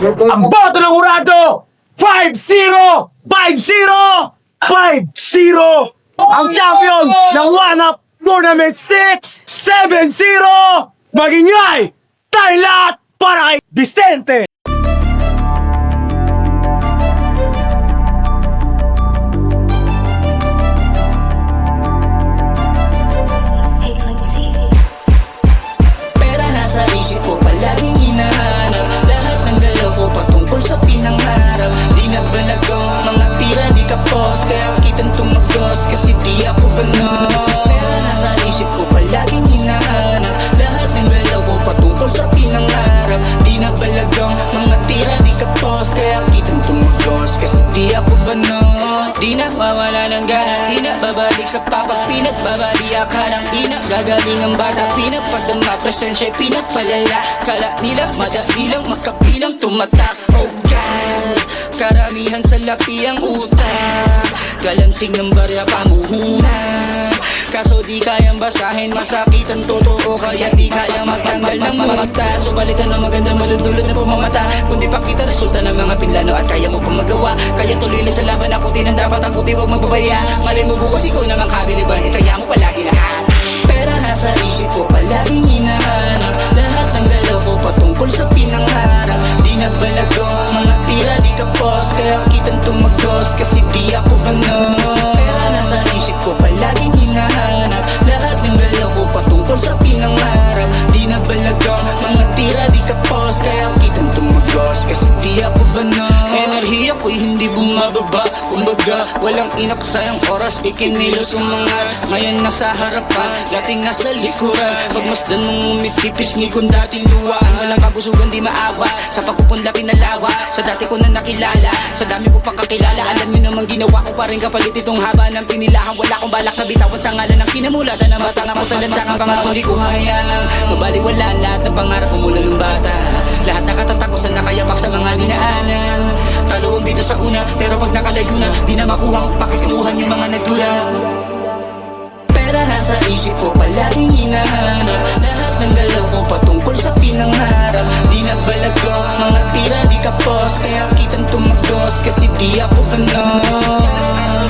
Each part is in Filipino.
Ang boto ng hurado, 5-0! 5-0! 5-0! Ang champion ng One Up Tournament 6! 7-0! Magingay! Tayo lahat para kay Vicente! Pera nasa isip ko palaging hinahanap. Lahat ng galaw ko patungkol sa pinangarap. Di nagbalago mga tira di kapos, kaya kitang tumagos kasi di ako ganon. Pera nasa isip ko palaging hinahanap. Lahat ng galaw ko patungkol sa pinangarap. Di nagbalago mga tira di kapos, kaya kitang tumagos kasi di ako ganon. Di na mawala ng gana, di na babalik sa papak. Pinagbabaliak ka ng ina, gagaling ang bata. Pinapadama, presensya'y pinapalala. Kala nila madali lang makapilang tumatak. Oh God, karamihan sa lapi ang utak. Galansing ng barya pamuhunan. Kaso di kayang basahin, masakit ang totoo. Kaya di kaya magtanggal ng mga mata. Subalitan ng maganda maludulot na pumamata. Kundi pakita resulta ng mga pinlano at kaya mo pang magawa. Kaya tuloy lang sa laban, akutin ang dapat, akutin huwag magbabaya. Mali mo bukas ikaw naman kabiliban, itaya mo palagi lahat. Pera nasa isip ko palaging hinahanap. Lahat ng galaw ko patungkol sa pinangarap. Di nagbalago mga tira di kapos, kaya kitang tumagos kasi di ako ganon. Pera nasa isip ko palaging hinahanap. Lahat ng galaw ko patungkol sa pinangarap. Di nagbalago mga tira di kapos, kaya kitang tumagos kasi di ako ganon. Enerhiya ko'y hindi bumababa. Kumbaga walang inaksayang oras, ikinilos umangat. Ngayon nasa harapan, dating nasa likuran. Pagmasdan mong umitipis ni kung dating luwaan. Walang kabusugan di maawa, sa pagpupunla pinalawa. Sa dati ko na nakilala, sa dami ko pang kakilala. Alam nyo namang ginawa ko pa rin kapalit itong haba ng pinilahan. Wala akong balak na bitawan sa ngalan ng kinamulatan na matang ako sa lansangang pangako di ko hayang mabaliwala lahat ng pangarap ko mula ng bata. Lahat nakatatakusan nakayapak sa mga dinaanan. Talo dito sa una, pero pag nakalayo na, di na makuha pakikiluhan yung mga nagdura. Pera nasa isip ko palaging hinahanap. Lahat ng galaw ko patungkol sa pinangarap. Di nagbalago mga tira di kapos, kaya kitang tumagos kasi di ako ganon.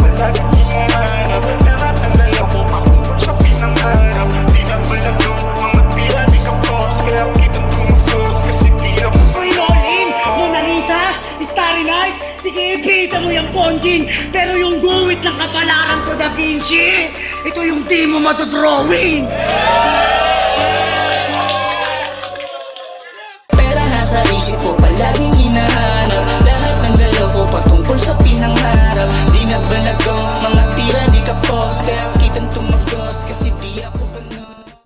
Palaging hinahanap. Lahat ng galaw ko patungkol sa pinangarap. Di nagbalago mga tira di kapos, kaya kitang tumagos kasi di ako Rolling, Mona Lisa, Starry Night, sige ipita mo yung Ponjin. Pero yung guwit ng kapalaran ko, Da Vinci, ito yung di mo matodrawing. Pera nasa isip ko palaging hinahanap. Lahat ng galaw ko patungkol sa pinangarap. Di nagbalago mga tira di kapos, kaya kitang tumagos.